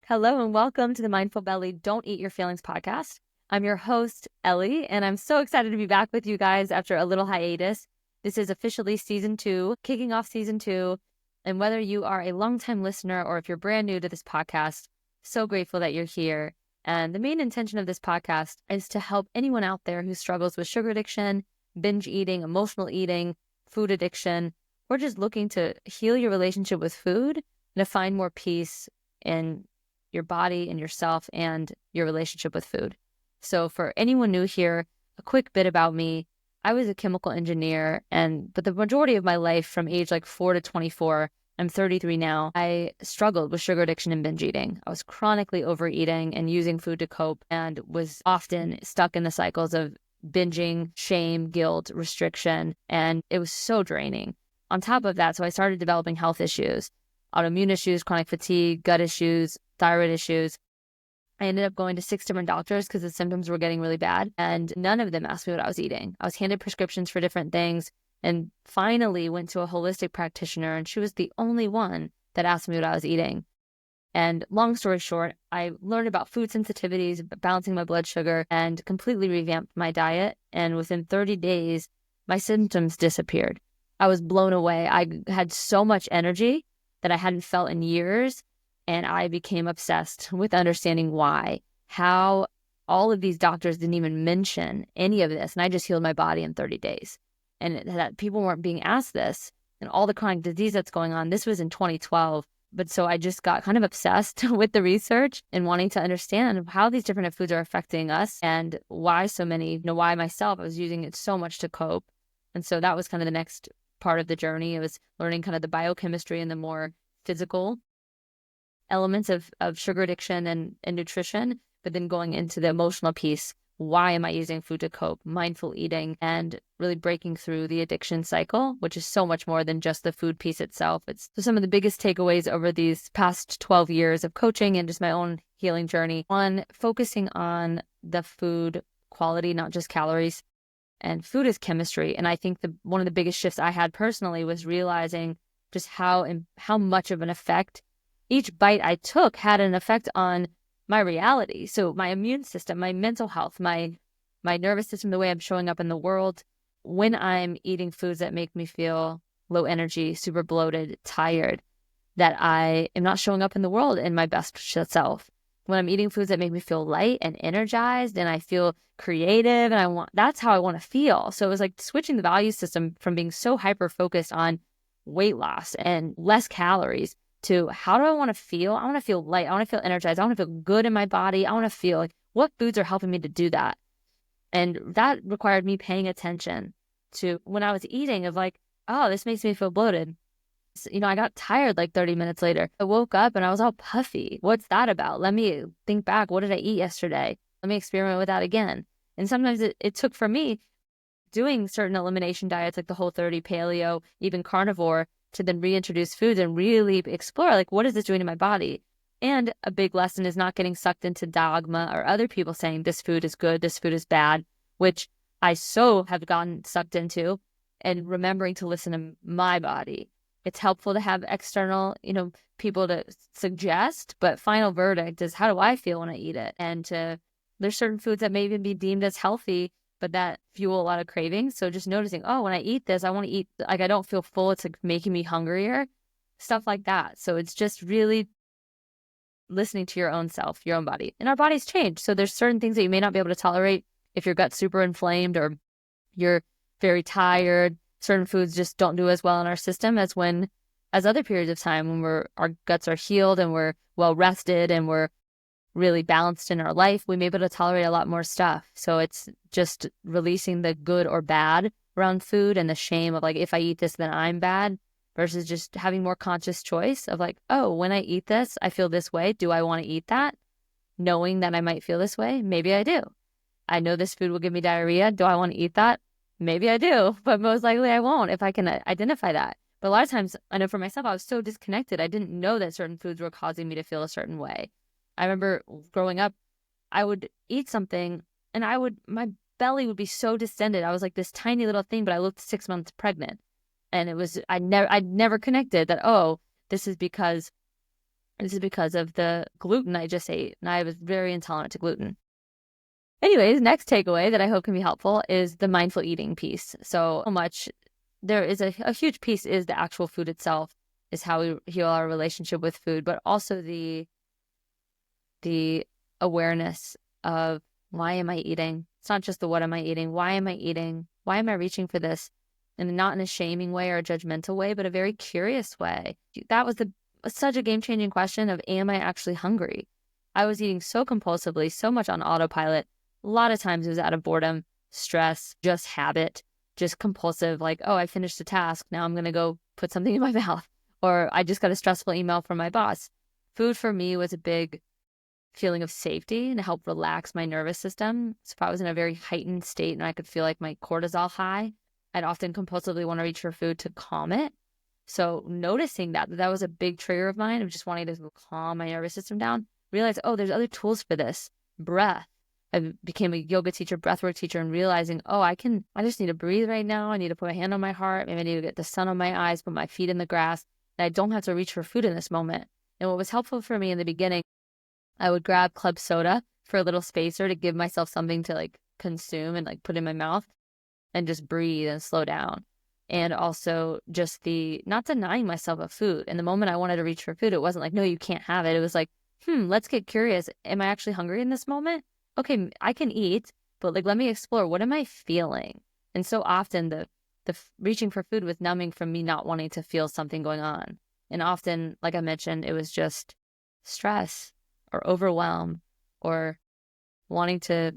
Hello and welcome to the Mindfulbellie Don't Eat Your Feelings podcast. I'm your host, Ellie, and I'm so excited to be back with you guys after a little hiatus. This is officially season 2, kicking off season 2. And whether you are a longtime listener or if you're brand new to this podcast, so grateful that you're here. And the main intention of this podcast is to help anyone out there who struggles with sugar addiction, binge eating, emotional eating, food addiction, or just looking to heal your relationship with food and to find more peace in your body and yourself and your relationship with food. So for anyone new here, a quick bit about me. I was a chemical engineer, but the majority of my life from age 4 to 24, I'm 33 now, I struggled with sugar addiction and binge eating. I was chronically overeating and using food to cope and was often stuck in the cycles of binging, shame, guilt, restriction, and it was so draining. On top of that, so I started developing health issues, autoimmune issues, chronic fatigue, gut issues, thyroid issues. I ended up going to 6 different doctors because the symptoms were getting really bad, and none of them asked me what I was eating. I was handed prescriptions for different things and finally went to a holistic practitioner, and she was the only one that asked me what I was eating. And long story short, I learned about food sensitivities, balancing my blood sugar, and completely revamped my diet. And within 30 days, my symptoms disappeared. I was blown away. I had so much energy that I hadn't felt in years. And I became obsessed with understanding why, how all of these doctors didn't even mention any of this. And I just healed my body in 30 days. And that people weren't being asked this and all the chronic disease that's going on. This was in 2012. But so I just got kind of obsessed with the research and wanting to understand how these different foods are affecting us and why so many, why myself, I was using it so much to cope. And so that was kind of the next part of the journey. It was learning kind of the biochemistry and the more physical elements of sugar addiction and nutrition, but then going into the emotional piece. Why am I using food to cope? Mindful eating and really breaking through the addiction cycle, which is so much more than just the food piece itself. It's so some of the biggest takeaways over these past 12 years of coaching and just my own healing journey. One, focusing on the food quality, not just calories. And food is chemistry. And I think one of the biggest shifts I had personally was realizing just how much of an effect each bite I took had an effect on my reality. So my immune system, my mental health, my nervous system, the way I'm showing up in the world, when I'm eating foods that make me feel low energy, super bloated, tired, that I am not showing up in the world in my best self. When I'm eating foods that make me feel light and energized and I feel creative and that's how I want to feel. So it was like switching the value system from being so hyper focused on weight loss and less calories to how do I want to feel? I want to feel light. I want to feel energized. I want to feel good in my body. I want to feel like what foods are helping me to do that. And that required me paying attention to when I was eating of oh, this makes me feel bloated. So, I got tired 30 minutes later. I woke up and I was all puffy. What's that about? Let me think back. What did I eat yesterday? Let me experiment with that again. And sometimes it took for me doing certain elimination diets like the Whole30, paleo, even carnivore, to then reintroduce foods and really explore what is this doing to my body? And a big lesson is not getting sucked into dogma or other people saying this food is good, this food is bad, which I so have gotten sucked into, and remembering to listen to my body. It's helpful to have external, people to suggest, but final verdict is how do I feel when I eat it? And there's certain foods that may even be deemed as healthy, but that fuel a lot of cravings. So just noticing, oh, when I eat this, I want to eat, I don't feel full. It's making me hungrier, stuff like that. So it's just really listening to your own self, your own body. And our bodies change. So there's certain things that you may not be able to tolerate if your gut's super inflamed or you're very tired. Certain foods just don't do as well in our system as other periods of time when our guts are healed and we're well rested and we're really balanced in our life, we may be able to tolerate a lot more stuff. So it's just releasing the good or bad around food and the shame of if I eat this, then I'm bad, versus just having more conscious choice of oh, when I eat this, I feel this way. Do I want to eat that? Knowing that I might feel this way, maybe I do. I know this food will give me diarrhea. Do I want to eat that? Maybe I do, but most likely I won't if I can identify that. But a lot of times, I know for myself, I was so disconnected. I didn't know that certain foods were causing me to feel a certain way. I remember growing up, I would eat something and my belly would be so distended. I was like this tiny little thing, but I looked 6 months pregnant. And I'd never connected that, oh, this is because This is because of the gluten I just ate, and I was very intolerant to gluten. Anyways, next takeaway that I hope can be helpful is the mindful eating piece. So much, there is a huge piece is the actual food itself, is how we heal our relationship with food, but also the awareness of why am I eating? It's not just the what am I eating? Why am I eating? Why am I reaching for this? And not in a shaming way or a judgmental way, but a very curious way. That was such a game-changing question of, am I actually hungry? I was eating so compulsively, so much on autopilot. A lot of times it was out of boredom, stress, just habit, just compulsive, like, oh, I finished a task. Now I'm going to go put something in my mouth. Or I just got a stressful email from my boss. Food for me was a big feeling of safety and help relax my nervous system. So if I was in a very heightened state and I could feel like my cortisol high, I'd often compulsively want to reach for food to calm it. So noticing that was a big trigger of mine of just wanting to calm my nervous system down, realize, oh, there's other tools for this. Breath. I became a yoga teacher, breathwork teacher, and realizing, oh, I just need to breathe right now. I need to put my hand on my heart. Maybe I need to get the sun on my eyes, put my feet in the grass. And I don't have to reach for food in this moment. And what was helpful for me in the beginning, I would grab club soda for a little spacer to give myself something to like consume and like put in my mouth and just breathe and slow down. And also just not denying myself of food. And the moment I wanted to reach for food, it wasn't like, no, you can't have it. It was like, let's get curious. Am I actually hungry in this moment? Okay, I can eat, but like, let me explore. What am I feeling? And so often the reaching for food was numbing from me not wanting to feel something going on. And often, like I mentioned, it was just stress or overwhelm or wanting to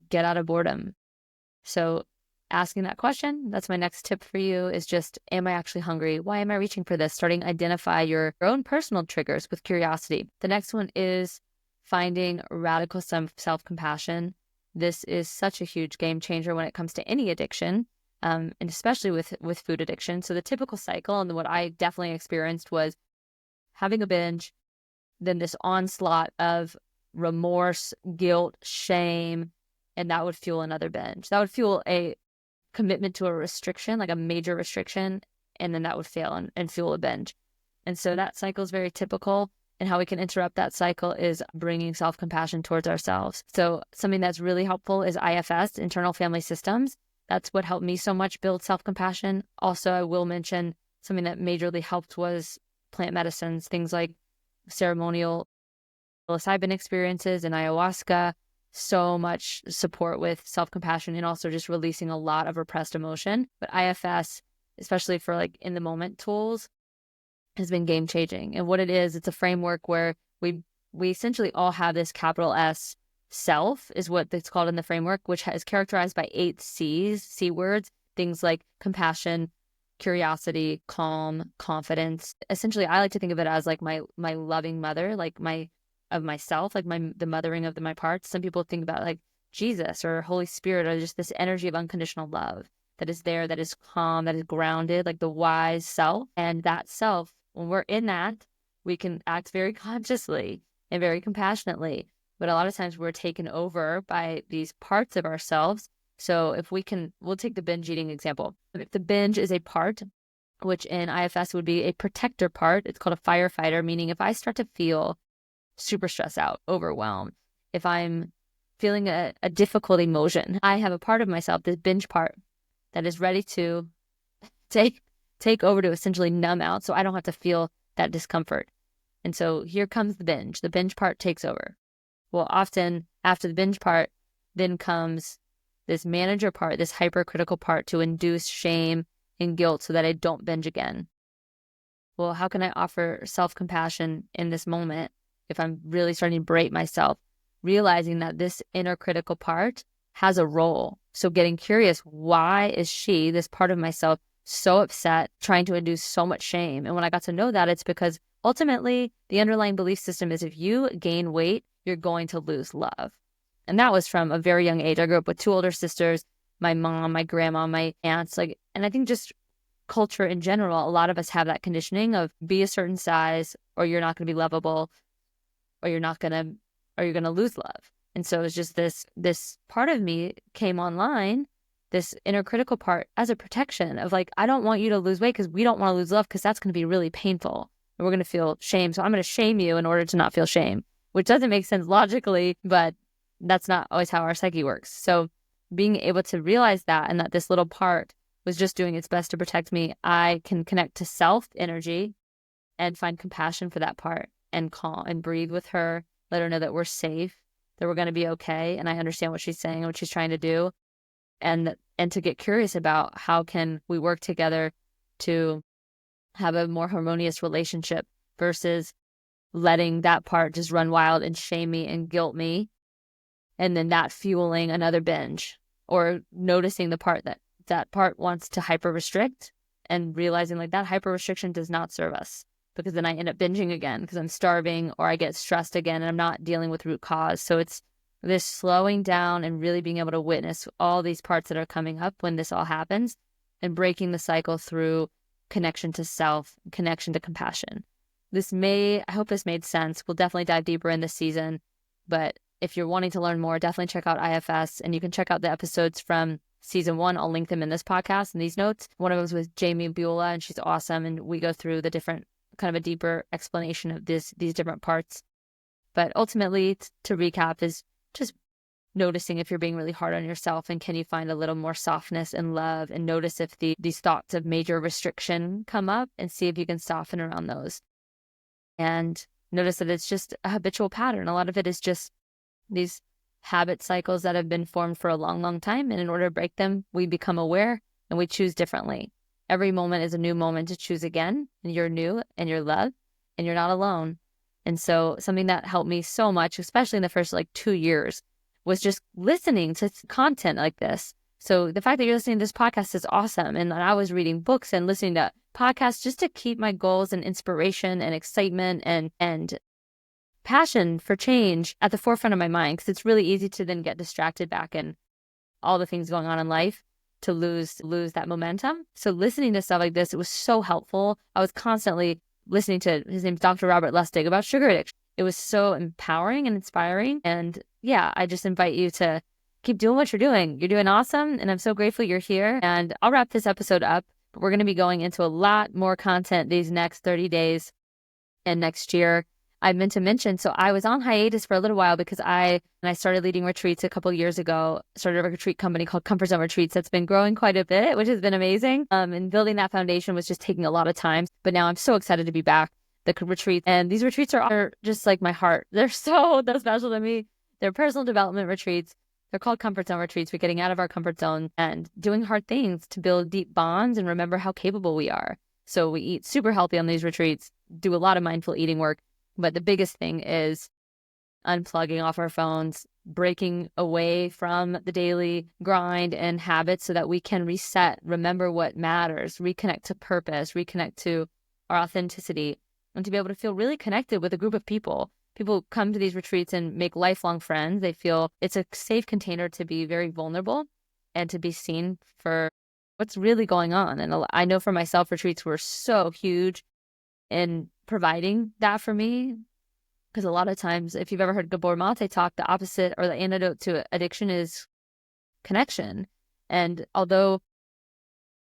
get out of boredom. So asking that question, that's my next tip for you, is just, am I actually hungry? Why am I reaching for this? Starting to identify your own personal triggers with curiosity. The next one is finding radical self-compassion. This is such a huge game changer when it comes to any addiction, and especially with food addiction. So the typical cycle, and what I definitely experienced, was having a binge, then this onslaught of remorse, guilt, shame, and that would fuel another binge. That would fuel a commitment to a restriction, like a major restriction, and then that would fail and fuel a binge. And so that cycle is very typical. And how we can interrupt that cycle is bringing self-compassion towards ourselves. So something that's really helpful is IFS, internal family systems. That's what helped me so much build self-compassion. Also, I will mention something that majorly helped was plant medicines, things like ceremonial psilocybin experiences and ayahuasca. So much support with self-compassion and also just releasing a lot of repressed emotion. But IFS, especially for like in the moment tools, has been game changing. And what it is, it's a framework where we essentially all have this capital S self, is what it's called in the framework, which is characterized by 8 C's, C words, things like compassion, curiosity, calm, confidence. Essentially, I like to think of it as like my loving mother, like of myself, like the mothering of my parts. Some people think about like Jesus or Holy Spirit, or just this energy of unconditional love that is there, that is calm, that is grounded, like the wise self. And that self, when we're in that, we can act very consciously and very compassionately. But a lot of times we're taken over by these parts of ourselves. So if we'll take the binge eating example. If the binge is a part, which in IFS would be a protector part, it's called a firefighter, meaning if I start to feel super stressed out, overwhelmed, if I'm feeling a difficult emotion, I have a part of myself, this binge part, that is ready to take over to essentially numb out so I don't have to feel that discomfort. And so here comes the binge. The binge part takes over. Well, often after the binge part, then comes this manager part, this hypercritical part to induce shame and guilt so that I don't binge again. Well, how can I offer self-compassion in this moment if I'm really starting to berate myself, realizing that this inner critical part has a role? So getting curious, why is this part of myself, so upset, trying to induce so much shame? And when I got to know that, it's because ultimately the underlying belief system is if you gain weight, you're going to lose love. And that was from a very young age. I grew up with 2 older sisters, my mom, my grandma, my aunts, and I think just culture in general, a lot of us have that conditioning of be a certain size or you're not going to be lovable, or you're going to lose love. And so it's just this part of me came online, this inner critical part, as a protection of like, I don't want you to lose weight because we don't want to lose love because that's going to be really painful. and we're going to feel shame. So I'm going to shame you in order to not feel shame, which doesn't make sense logically, but that's not always how our psyche works. So being able to realize that, and that this little part was just doing its best to protect me, I can connect to self energy and find compassion for that part and calm and breathe with her, let her know that we're safe, that we're going to be okay. And I understand what she's saying and what she's trying to do. And to get curious about how can we work together to have a more harmonious relationship versus letting that part just run wild and shame me and guilt me. And then that fueling another binge, or noticing the part that part wants to hyper restrict and realizing like that hyper restriction does not serve us, because then I end up binging again because I'm starving, or I get stressed again and I'm not dealing with root cause. So it's this slowing down and really being able to witness all these parts that are coming up when this all happens, and breaking the cycle through connection to self, connection to compassion. I hope this made sense. We'll definitely dive deeper in this season, but if you're wanting to learn more, definitely check out IFS, and you can check out the episodes from season 1. I'll link them in this podcast and these notes. One of them was with Jamie Beulah, and she's awesome. And we go through the different, kind of a deeper explanation of these different parts. But ultimately, to recap, is just noticing if you're being really hard on yourself, and can you find a little more softness and love, and notice if these thoughts of major restriction come up, and see if you can soften around those. And notice that it's just a habitual pattern. A lot of it is just these habit cycles that have been formed for a long, long time. And in order to break them, we become aware and we choose differently. Every moment is a new moment to choose again. And you're new and you're loved and you're not alone. And so something that helped me so much, especially in the first 2 years, was just listening to content like this. So the fact that you're listening to this podcast is awesome. And I was reading books and listening to podcasts just to keep my goals and inspiration and excitement and passion for change at the forefront of my mind, because it's really easy to then get distracted back in all the things going on in life to lose that momentum. So listening to stuff like this, it was so helpful. I was constantly listening to, his name's Dr. Robert Lustig, about sugar addiction. It was so empowering and inspiring. And yeah, I just invite you to keep doing what you're doing. You're doing awesome. And I'm so grateful you're here. And I'll wrap this episode up, but we're going to be going into a lot more content these next 30 days and next year. I meant to mention, so I was on hiatus for a little while because I started leading retreats a couple of years ago, started a retreat company called Comfort Zone Retreats that's been growing quite a bit, which has been amazing. And building that foundation was just taking a lot of time. But now I'm so excited to be back. The retreat, and these retreats are just like my heart. They're so special to me. They're personal development retreats. They're called Comfort Zone Retreats. We're getting out of our comfort zone and doing hard things to build deep bonds and remember how capable we are. So we eat super healthy on these retreats, do a lot of mindful eating work. But the biggest thing is unplugging off our phones, breaking away from the daily grind and habits so that we can reset, remember what matters, reconnect to purpose, reconnect to our authenticity, and to be able to feel really connected with a group of people. People come to these retreats and make lifelong friends. They feel it's a safe container to be very vulnerable and to be seen for what's really going on. And I know for myself, retreats were so huge in providing that for me, because a lot of times, if you've ever heard Gabor Mate talk, the opposite or the antidote to addiction is connection. And although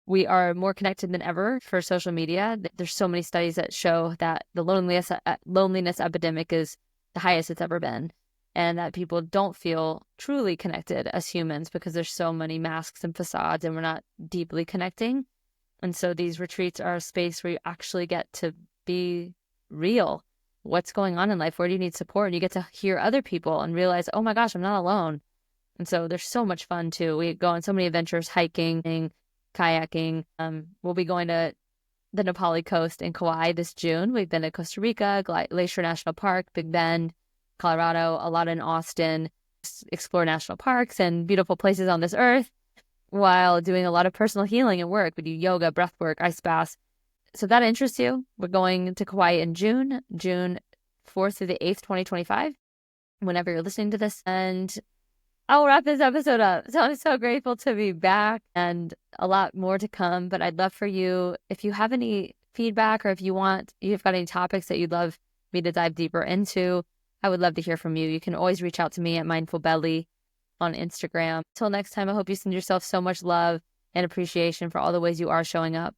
we are more connected than ever for social media, there's so many studies that show that the loneliness epidemic is the highest it's ever been, and that people don't feel truly connected as humans because there's so many masks and facades and we're not deeply connecting. And so these retreats are a space where you actually get to be real. What's going on in life? Where do you need support? And you get to hear other people and realize, oh my gosh, I'm not alone. And so there's so much fun too. We go on so many adventures, hiking, kayaking. We'll be going to the Nepali coast in Kauai this June. We've been to Costa Rica, Glacier National Park, Big Bend, Colorado, a lot in Austin, explore national parks and beautiful places on this earth while doing a lot of personal healing and work. We do yoga, breath work, ice baths. So if that interests you, we're going to Kauai in June 4th through the 8th, 2025, whenever you're listening to this. And I'll wrap this episode up. So I'm so grateful to be back, and a lot more to come. But I'd love for you, if you have any feedback or if you've got any topics that you'd love me to dive deeper into, I would love to hear from you. You can always reach out to me at Mindfulbellie on Instagram. Till next time, I hope you send yourself so much love and appreciation for all the ways you are showing up.